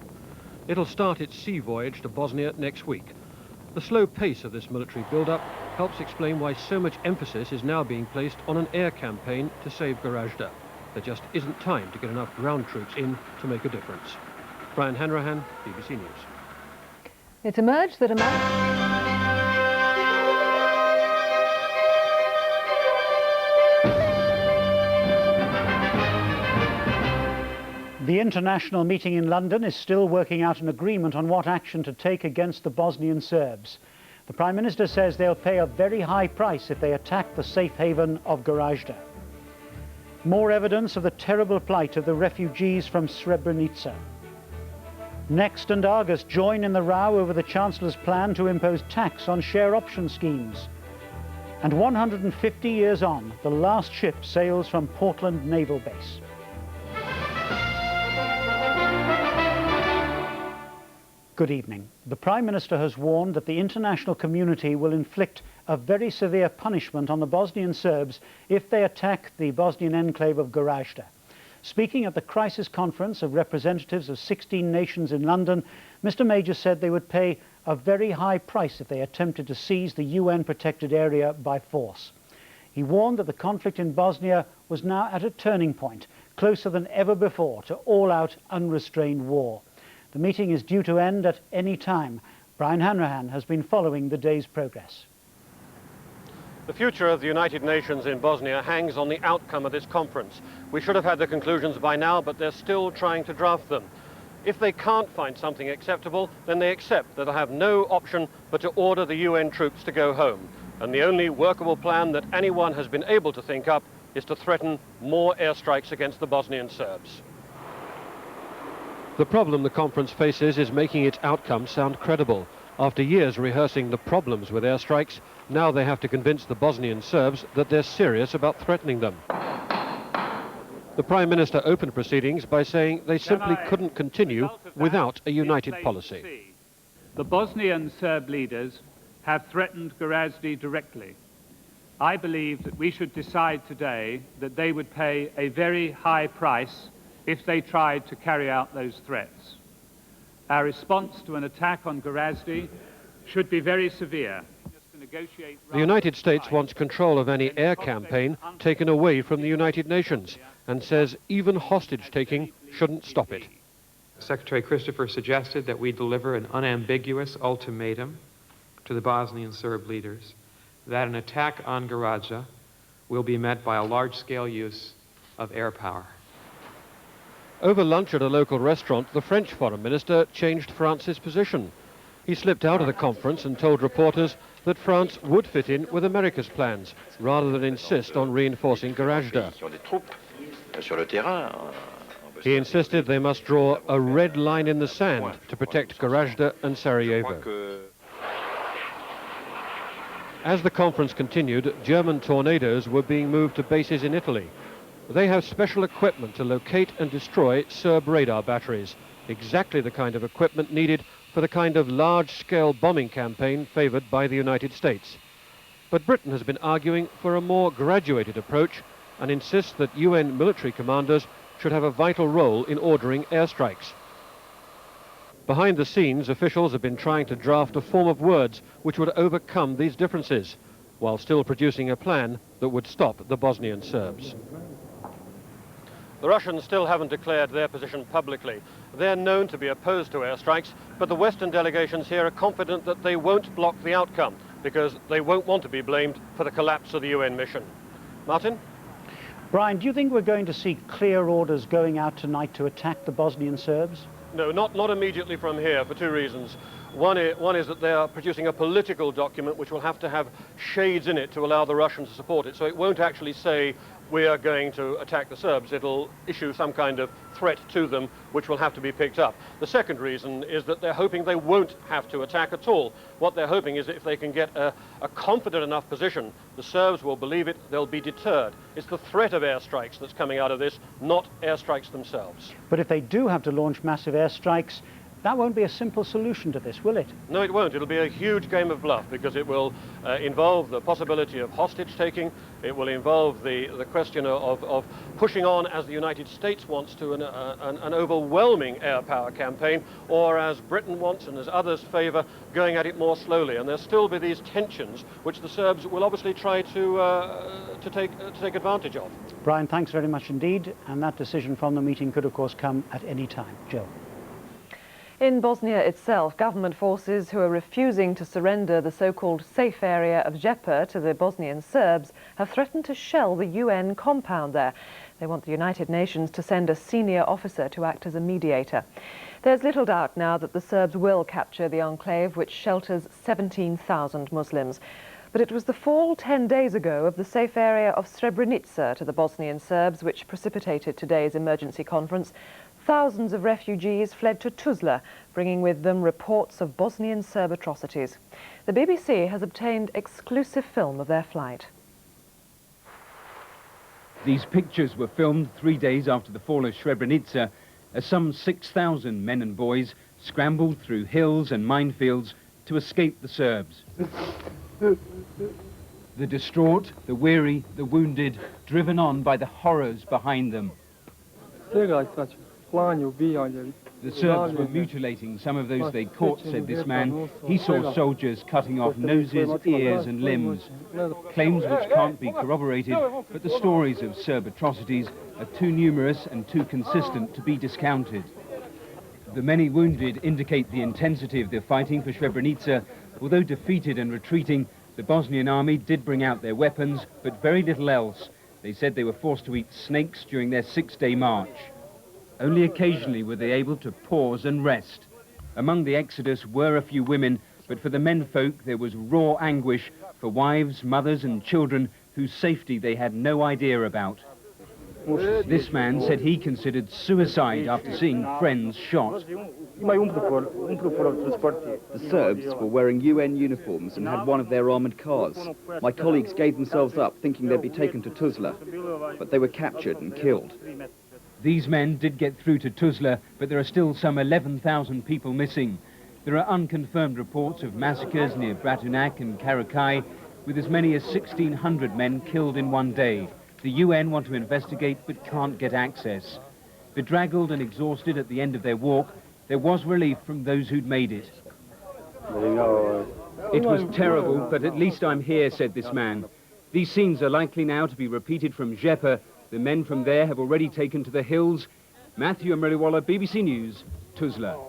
It'll start its sea voyage to Bosnia next week. The slow pace of this military build-up helps explain why so much emphasis is now being placed on an air campaign to save Gorazde. There just isn't time to get enough ground troops in to make a difference. Brian Hanrahan, BBC News. It's emerged that The international meeting in London is still working out an agreement on what action to take against the Bosnian Serbs. The Prime Minister says they'll pay a very high price if they attack the safe haven of Gorazde. More evidence of the terrible plight of the refugees from Srebrenica. Next and Argus join in the row over the Chancellor's plan to impose tax on share option schemes. And 150 years on, the last ship sails from Portland Naval Base. Good evening. The Prime Minister has warned that the international community will inflict a very severe punishment on the Bosnian Serbs if they attack the Bosnian enclave of Gorazde. Speaking at the crisis conference of representatives of 16 nations in London, Mr. Major said they would pay a very high price if they attempted to seize the UN-protected area by force. He warned that the conflict in Bosnia was now at a turning point, closer than ever before to all-out, unrestrained war. The meeting is due to end at any time. Brian Hanrahan has been following the day's progress. The future of the United Nations in Bosnia hangs on the outcome of this conference. We should have had the conclusions by now, but they're still trying to draft them. If they can't find something acceptable, then they accept that they have no option but to order the UN troops to go home. And the only workable plan that anyone has been able to think up is to threaten more airstrikes against the Bosnian Serbs. The problem the conference faces is making its outcome sound credible. After years rehearsing the problems with airstrikes, now they have to convince the Bosnian Serbs that they're serious about threatening them. The Prime Minister opened proceedings by saying they simply couldn't continue without a united policy. The Bosnian Serb leaders have threatened Gorazde directly. I believe that we should decide today that they would pay a very high price if they tried to carry out those threats. Our response to an attack on Gorazde should be very severe. The United States wants control of any air campaign taken away from the United Nations and says even hostage-taking shouldn't stop it. Secretary Christopher suggested that we deliver an unambiguous ultimatum to the Bosnian Serb leaders that an attack on Gorazde will be met by a large-scale use of air power. Over lunch at a local restaurant, the French foreign minister changed France's position. He slipped out of the conference and told reporters that France would fit in with America's plans, rather than insist on reinforcing Gorazde. He insisted they must draw a red line in the sand to protect Gorazde and Sarajevo. As the conference continued, German tornadoes were being moved to bases in Italy. They have special equipment to locate and destroy Serb radar batteries, exactly the kind of equipment needed for the kind of large-scale bombing campaign favoured by the United States. But Britain has been arguing for a more graduated approach and insists that UN military commanders should have a vital role in ordering airstrikes. Behind the scenes, officials have been trying to draft a form of words which would overcome these differences, while still producing a plan that would stop the Bosnian Serbs. The Russians still haven't declared their position publicly. They're known to be opposed to airstrikes, but the Western delegations here are confident that they won't block the outcome, because they won't want to be blamed for the collapse of the UN mission. Martin? Brian, do you think we're going to see clear orders going out tonight to attack the Bosnian Serbs? No, not immediately from here, for two reasons. One is that they are producing a political document which will have to have shades in it to allow the Russians to support it. So it won't actually say, we are going to attack the Serbs. It'll issue some kind of threat to them, which will have to be picked up. The second reason is that they're hoping they won't have to attack at all. What they're hoping is that if they can get a confident enough position, the Serbs will believe it, they'll be deterred. It's the threat of airstrikes that's coming out of this, not airstrikes themselves. But if they do have to launch massive airstrikes, that won't be a simple solution to this, will it? No, it won't. It'll be a huge game of bluff, because it will involve the possibility of hostage-taking. It will involve the question of pushing on, as the United States wants to, an overwhelming air power campaign, or as Britain wants and as others favour, going at it more slowly. And there'll still be these tensions, which the Serbs will obviously try to take advantage of. Brian, thanks very much indeed. And that decision from the meeting could, of course, come at any time. Jill. In Bosnia itself, government forces who are refusing to surrender the so-called safe area of Zepa to the Bosnian Serbs have threatened to shell the UN compound there. They want the United Nations to send a senior officer to act as a mediator. There's little doubt now that the Serbs will capture the enclave, which shelters 17,000 Muslims. But it was the fall 10 days ago of the safe area of Srebrenica to the Bosnian Serbs which precipitated today's emergency conference. Thousands of refugees fled to Tuzla, bringing with them reports of Bosnian Serb atrocities. The BBC has obtained exclusive film of their flight. These pictures were filmed 3 days after the fall of Srebrenica, as some 6,000 men and boys scrambled through hills and minefields to escape the Serbs. The distraught, the weary, the wounded, driven on by the horrors behind them. The Serbs were mutilating some of those they caught, said this man. He saw soldiers cutting off noses, ears and limbs. Claims which can't be corroborated, but the stories of Serb atrocities are too numerous and too consistent to be discounted. The many wounded indicate the intensity of the fighting for Srebrenica. Although defeated and retreating, the Bosnian army did bring out their weapons, but very little else. They said they were forced to eat snakes during their 6-day march. Only occasionally were they able to pause and rest. Among the exodus were a few women, but for the menfolk there was raw anguish for wives, mothers and children whose safety they had no idea about. This man said he considered suicide after seeing friends shot. The Serbs were wearing UN uniforms and had one of their armoured cars. My colleagues gave themselves up thinking they'd be taken to Tuzla, but they were captured and killed. These men did get through to Tuzla, but there are still some 11,000 people missing. There are unconfirmed reports of massacres near Bratunac and Karakai, with as many as 1,600 men killed in one day. The UN want to investigate but can't get access. Bedraggled and exhausted at the end of their walk, there was relief from those who'd made it. It was terrible, but at least I'm here, said this man. These scenes are likely now to be repeated from Zepa. The men from there have already taken to the hills. Matthew Meriwala, BBC News, Tuzla.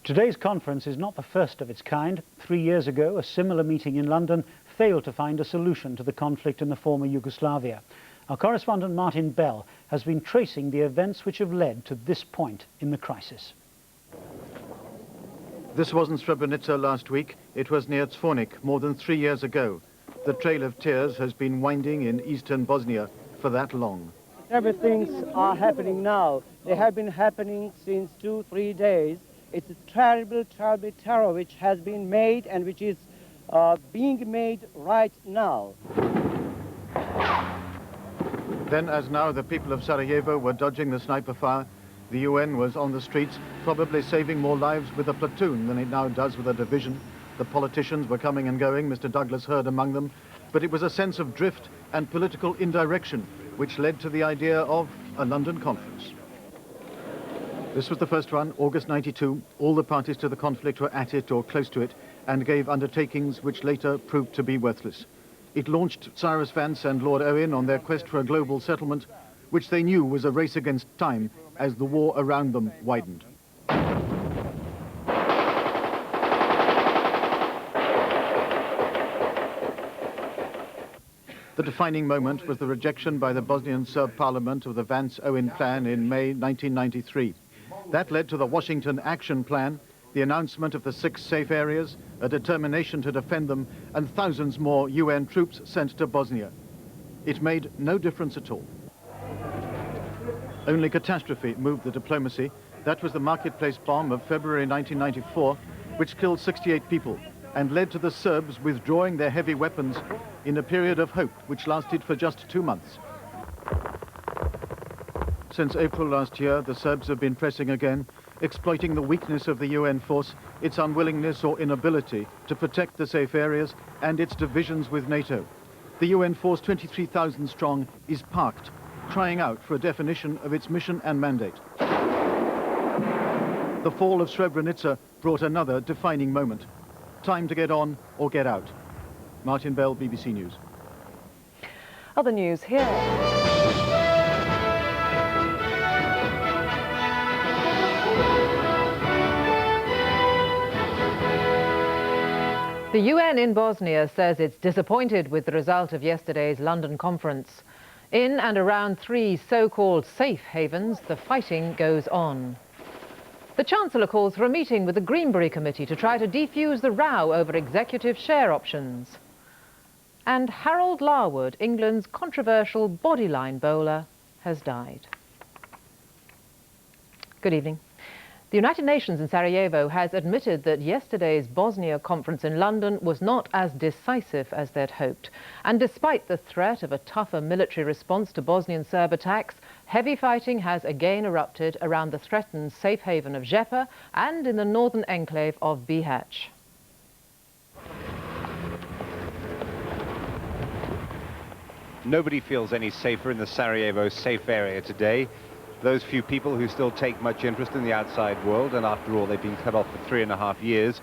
Today's conference is not the first of its kind. 3 years ago, a similar meeting in London failed to find a solution to the conflict in the former Yugoslavia. Our correspondent Martin Bell has been tracing the events which have led to this point in the crisis. This wasn't Srebrenica last week, it was near Zvornik more than 3 years ago. The trail of tears has been winding in eastern Bosnia for that long. Everything's are happening now. They have been happening since 2-3 days. It's a terrible, terrible terror which has been made and which is being made right now. Then, as now, the people of Sarajevo were dodging the sniper fire. The UN was on the streets, probably saving more lives with a platoon than it now does with a division. The politicians were coming and going, Mr. Douglas Hurd among them. But it was a sense of drift and political indirection which led to the idea of a London conference. This was the first one, August 92. All the parties to the conflict were at it or close to it and gave undertakings which later proved to be worthless. It launched Cyrus Vance and Lord Owen on their quest for a global settlement, which they knew was a race against time as the war around them widened. The defining moment was the rejection by the Bosnian Serb Parliament of the Vance-Owen Plan in May 1993. That led to the Washington Action Plan, the announcement of the 6 safe areas, a determination to defend them, and thousands more UN troops sent to Bosnia. It made no difference at all. Only catastrophe moved the diplomacy. That was the marketplace bomb of February 1994, which killed 68 people and led to the Serbs withdrawing their heavy weapons in a period of hope which lasted for just 2 months. Since April last year, the Serbs have been pressing again, exploiting the weakness of the UN force, its unwillingness or inability to protect the safe areas, and its divisions with NATO. The UN force, 23,000 strong, is parked, crying out for a definition of its mission and mandate. The fall of Srebrenica brought another defining moment. Time to get on or get out. Martin Bell, BBC News. Other news here. The UN in Bosnia says it's disappointed with the result of yesterday's London conference. In and around 3 so-called safe havens, the fighting goes on. The Chancellor calls for a meeting with the Greenbury Committee to try to defuse the row over executive share options. And Harold Larwood, England's controversial bodyline bowler, has died. Good evening. The United Nations in Sarajevo has admitted that yesterday's Bosnia conference in London was not as decisive as they'd hoped. And despite the threat of a tougher military response to Bosnian Serb attacks, heavy fighting has again erupted around the threatened safe haven of Zepa and in the northern enclave of Bihać. Nobody feels any safer in the Sarajevo safe area today. Those few people who still take much interest in the outside world, and after all they've been cut off for 3.5 years,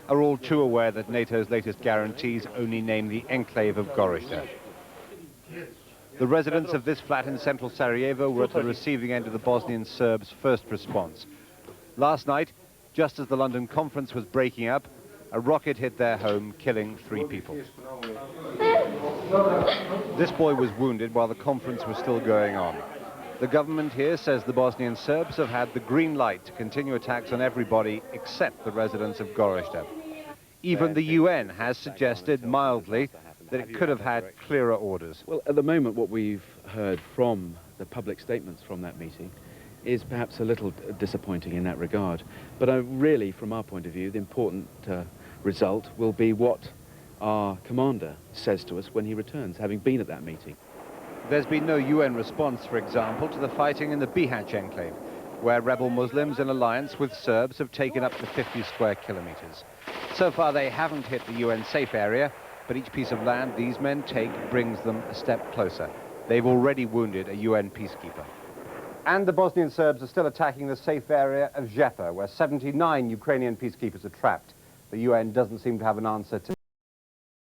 are all too aware that NATO's latest guarantees only name the enclave of Gorizda. The residents of this flat in central Sarajevo were at the receiving end of the Bosnian Serbs' first response. Last night, just as the London conference was breaking up, a rocket hit their home, killing 3 people. This boy was wounded while the conference was still going on. The government here says the Bosnian Serbs have had the green light to continue attacks on everybody except the residents of Gorizda. Even the UN has suggested mildly that it could have had clearer orders. Well, at the moment, what we've heard from the public statements from that meeting is perhaps a little disappointing in that regard. But really, from our point of view, the important result will be what our commander says to us when he returns, having been at that meeting. There's been no UN response, for example, to the fighting in the Bihać enclave, where rebel Muslims in alliance with Serbs have taken up to 50 square kilometers. So far, they haven't hit the UN safe area, but each piece of land these men take brings them a step closer. They've already wounded a UN peacekeeper. And the Bosnian Serbs are still attacking the safe area of Zepa, where 79 Ukrainian peacekeepers are trapped. The UN doesn't seem to have an answer to